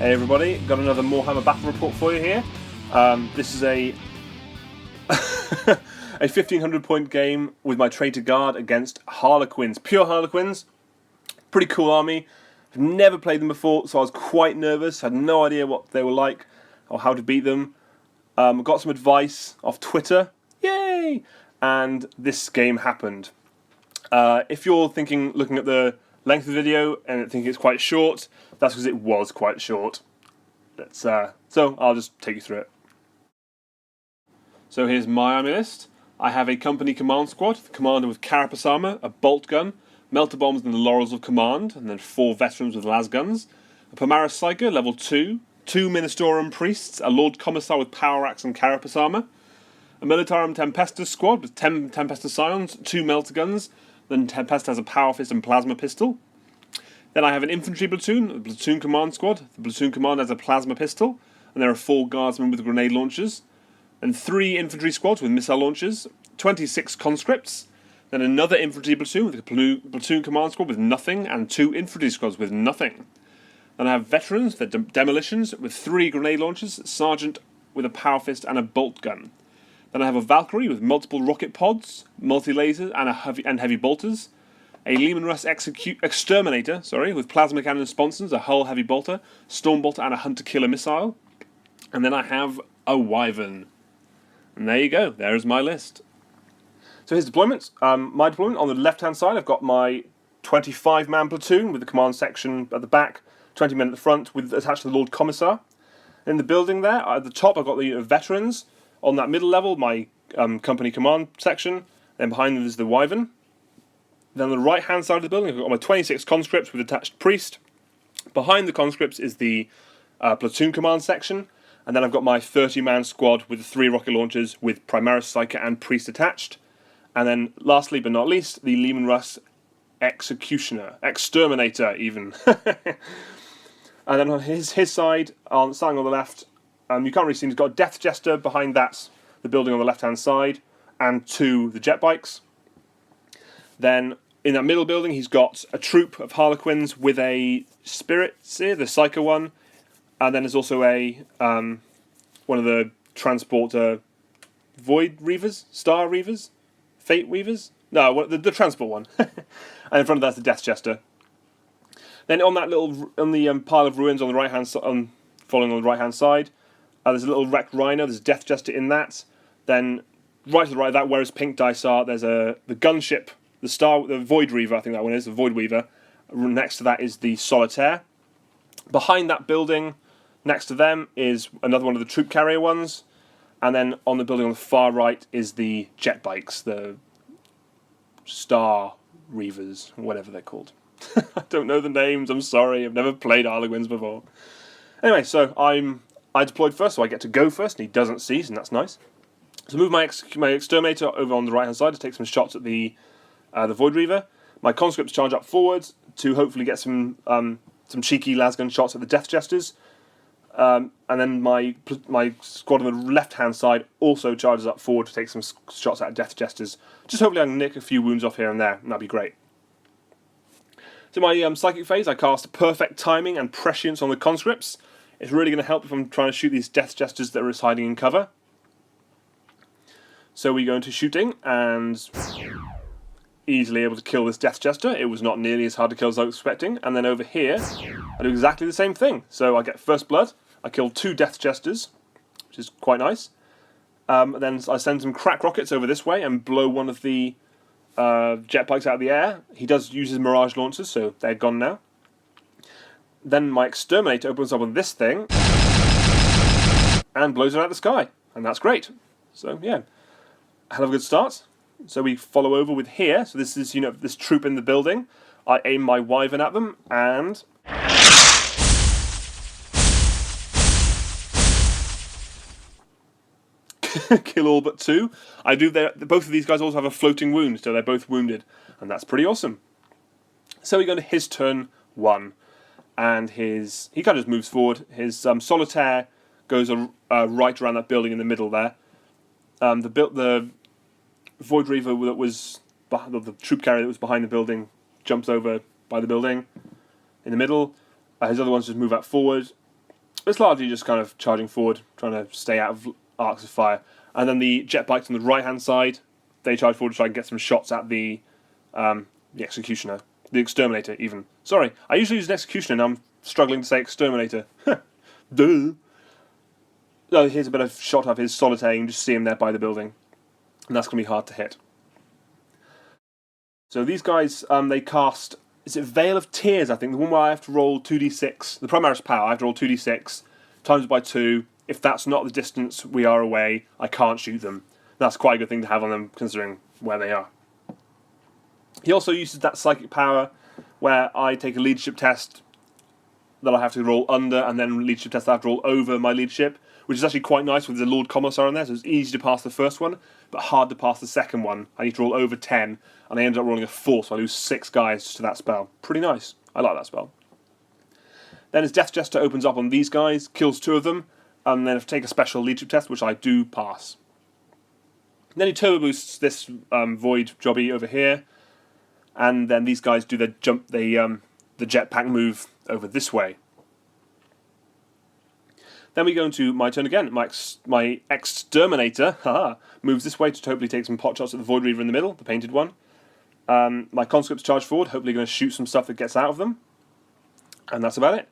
Hey everybody, got another Moarhammer battle report for you here. This is a a 1500 point game with my Traitor guard against Harlequins, pure Harlequins. Pretty cool army. I've never played them before, so I was quite nervous. Had no idea what they were like or how to beat them. Got some advice off Twitter, yay! And this game happened. If you're looking at the length of the video and thinking it's quite short, that's because it was quite short. So I'll just take you through it. So here's my army list. I have a company command squad, the commander with carapace armour, a bolt gun, melter bombs and the laurels of command, and then 4 veterans with las guns, a Pomaris Psyker level 2, 2 Ministorum priests, a Lord Commissar with power axe and carapace armour, a Militarum Tempestus squad with 10 Tempestus Scions, 2 melter guns, then Tempest has a power fist and plasma pistol. Then I have an infantry platoon, a platoon command squad. The platoon commander has a plasma pistol, and there are 4 guardsmen with grenade launchers. And 3 infantry squads with missile launchers, 26 conscripts. Then another infantry platoon with a platoon command squad with nothing, and 2 infantry squads with nothing. Then I have veterans, the demolitions, with 3 grenade launchers, sergeant with a power fist and a bolt gun. Then I have a Valkyrie with multiple rocket pods, multi-lasers and heavy bolters. A Lehman Russ Exterminator, with plasma cannon sponsons, a hull heavy bolter, storm bolter and a hunter killer missile. And then I have a Wyvern. And there you go, there's my list. So here's deployments. My deployment, on the left hand side I've got my 25-man platoon with the command section at the back, 20 men at the front with attached to the Lord Commissar. In the building there, at the top I've got the veterans. On that middle level, my company command section. Then behind them is the Wyvern. Then on the right-hand side of the building, I've got my 26 conscripts with attached priest. Behind the conscripts is the platoon command section. And then I've got my 30-man squad with the 3 rocket launchers with Primaris Psyker and priest attached. And then lastly but not least, the Lehman Russ Exterminator even. And then on his side, starting on the left, you can't really see him. He's got a Death Jester behind the building on the left-hand side, and 2 the jet bikes. Then in that middle building, he's got a troop of Harlequins with a Spirit Seer, the Psyker one, and then there's also a one of the transporter Void Reavers, Star Reavers, Fate Weavers. No, the transport one. And in front of that's the Death Jester. Then on the pile of ruins on the right-hand side, following on the right-hand side. There's a little wrecked Rhino, there's a Death Jester in that. Then, right to the right of that, where his pink dice are, there's the gunship, the Void Reaver, I think that one is, the Void Weaver. Next to that is the Solitaire. Behind that building, next to them, is another one of the troop carrier ones. And then on the building on the far right is the jet bikes, the Star Reavers, whatever they're called. I don't know the names, I'm sorry, I've never played Harlequins before. Anyway, so I deployed first, so I get to go first, and he doesn't see, and that's nice. So move my Exterminator over on the right-hand side to take some shots at the Void Reaver. My conscripts charge up forwards to hopefully get some cheeky lasgun shots at the Death Jesters. And then my squad on the left-hand side also charges up forward to take some shots at Death Jesters. Just hopefully I can nick a few wounds off here and there, and that'd be great. So my psychic phase, I cast Perfect Timing and Prescience on the conscripts. It's really going to help if I'm trying to shoot these Death Jesters that are hiding in cover. So we go into shooting, and easily able to kill this Death Jester. It was not nearly as hard to kill as I was expecting. And then over here, I do exactly the same thing. So I get first blood, I kill 2 Death Jesters, which is quite nice. Then I send some crack rockets over this way and blow one of the jet bikes out of the air. He does use his Mirage launchers, so they're gone now. Then my Exterminator opens up on this thing and blows it out of the sky, and that's great. So yeah, hell of a good start. So we follow over with here. So this is this troop in the building. I aim my Wyvern at them and kill all but 2. Both of these guys also have a floating wound, so they're both wounded, and that's pretty awesome. So we go to his turn 1. And he kind of just moves forward. His Solitaire goes right around that building in the middle there. The Void Reaver that was the troop carrier that was behind the building jumps over by the building in the middle. His other ones just move out forward. It's largely just kind of charging forward, trying to stay out of arcs of fire. And then the jet bikes on the right-hand side, they charge forward to try and get some shots at the executioner. The exterminator, even. Sorry, I usually use an executioner, and I'm struggling to say exterminator. Duh. Oh, here's a bit of shot of his solitaire. You can just see him there by the building. And that's going to be hard to hit. So these guys, they cast... Is it Veil of Tears, I think? The one where I have to roll 2d6. The Primaris power, I have to roll 2d6, times it by 2. If that's not the distance we are away, I can't shoot them. That's quite a good thing to have on them, considering where they are. He also uses that psychic power where I take a leadership test that I have to roll under, and then leadership test that I have to roll over my leadership, which is actually quite nice with the Lord Commissar on there, so it's easy to pass the first one, but hard to pass the second one. I need to roll over 10, and I ended up rolling a 4, so I lose 6 guys to that spell. Pretty nice. I like that spell. Then his Death Jester opens up on these guys, kills 2 of them, and then if I take a special leadership test, which I do pass. Then he turbo boosts this Void jobby over here, and then these guys do the jetpack move over this way. Then we go into my turn again. My Exterminator moves this way to hopefully take some pot shots at the Void Reaver in the middle, the painted one. My conscripts charge forward, hopefully going to shoot some stuff that gets out of them. And that's about it.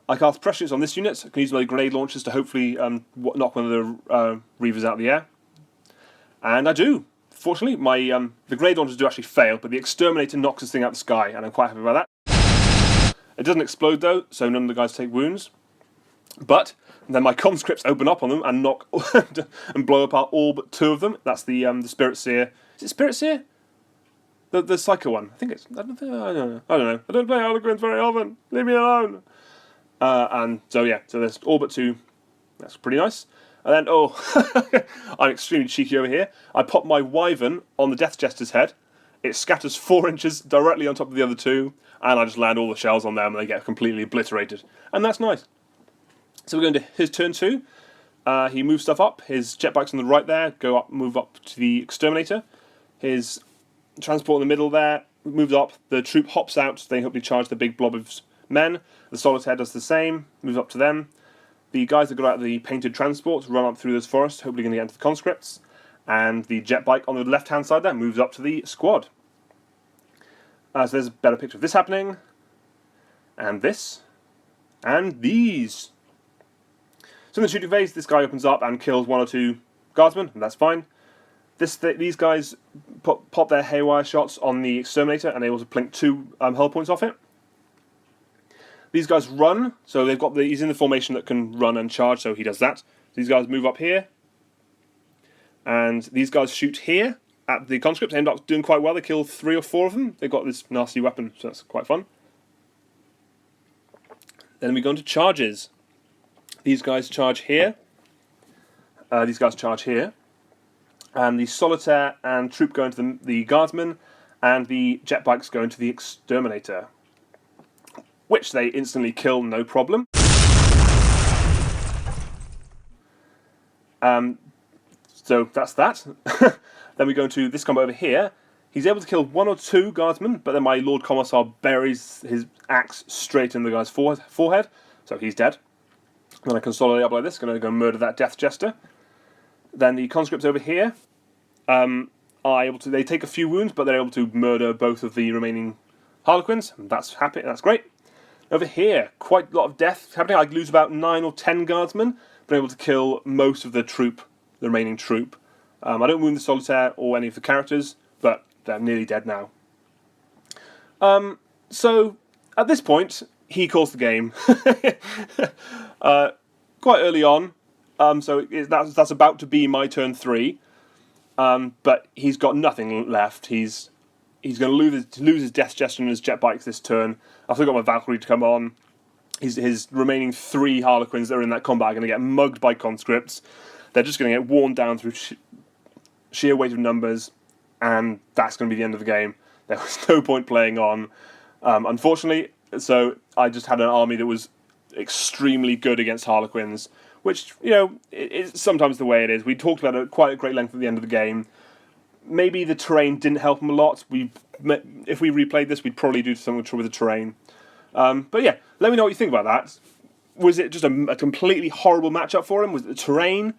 I cast pressures on this unit. I can use my grenade launchers to hopefully knock one of the Reavers out of the air. And I do. Fortunately, the grenade launchers do actually fail, but the Exterminator knocks this thing out of the sky, and I'm quite happy about that. It doesn't explode though, so none of the guys take wounds. But then my conscripts open up on them and knock and blow apart all but 2 of them. That's the Spirit Seer. Is it Spirit Seer? The Psycho one. I think it's. I don't know. I don't play Harlequins very often. Leave me alone. And so yeah, so there's all but 2. That's pretty nice. And then I'm extremely cheeky over here. I pop my Wyvern on the Death Jester's head. It scatters 4 inches directly on top of the other 2, and I just land all the shells on them, and they get completely obliterated. And that's nice. So we're going to his turn 2. He moves stuff up. His jet bikes on the right there move up to the Exterminator. His transport in the middle there moves up. The troop hops out. They hopefully charge the big blob of men. The Solitaire does the same. Moves up to them. The guys that got out of the painted transport run up through this forest, hopefully going to get into the conscripts. And the jet bike on the left-hand side there moves up to the squad. So there's a better picture of this happening. And this. And these. So in the shooting phase, this guy opens up and kills 1 or 2 guardsmen, and that's fine. These guys pop their haywire shots on the Exterminator and able to plink 2 hull points off it. These guys run, so he's in the formation that can run and charge, so he does that. So these guys move up here, and these guys shoot here at the conscripts. They end up doing quite well. They kill 3 or 4 of them. They've got this nasty weapon, so that's quite fun. Then we go into charges. These guys charge here. These guys charge here. And the Solitaire and Troop go into the Guardsmen, and the jet bikes go into the Exterminator, which they instantly kill, no problem. So that's that. Then we go into this combo over here. He's able to kill 1 or 2 Guardsmen, but then my Lord Commissar buries his axe straight in the guy's forehead, so he's dead. Then I consolidate up like this, going to go murder that Death Jester. Then the conscripts over here are able to. They take a few wounds, but they're able to murder both of the remaining Harlequins. And that's happy. That's great. Over here, quite a lot of death happening. I lose about 9 or 10 guardsmen, but I'm able to kill most of the remaining troop. I don't wound the Solitaire or any of the characters, but they're nearly dead now. So at this point, he calls the game quite early on. So that's about to be my turn 3, but he's got nothing left. He's going to lose his Death Jester and his jet bikes this turn. I've still got my Valkyrie to come on. His remaining 3 Harlequins that are in that combat are going to get mugged by conscripts. They're just going to get worn down through sheer weight of numbers, and that's going to be the end of the game. There was no point playing on, unfortunately. So I just had an army that was extremely good against Harlequins, which, is sometimes the way it is. We talked about it quite at great length at the end of the game. Maybe the terrain didn't help them a lot. If we replayed this, we'd probably do something with the terrain. But yeah, let me know what you think about that. Was it just a completely horrible matchup for him? Was it the terrain?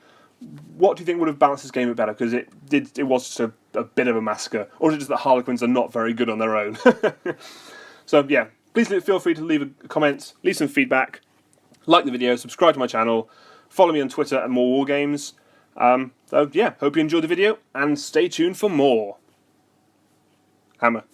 What do you think would have balanced this game a bit better? Because it was just a bit of a massacre. Or is it just that Harlequins are not very good on their own? So yeah, please feel free to leave a comment, leave some feedback, like the video, subscribe to my channel, follow me on Twitter at More War Games. So yeah, hope you enjoyed the video and stay tuned for more. Hammer.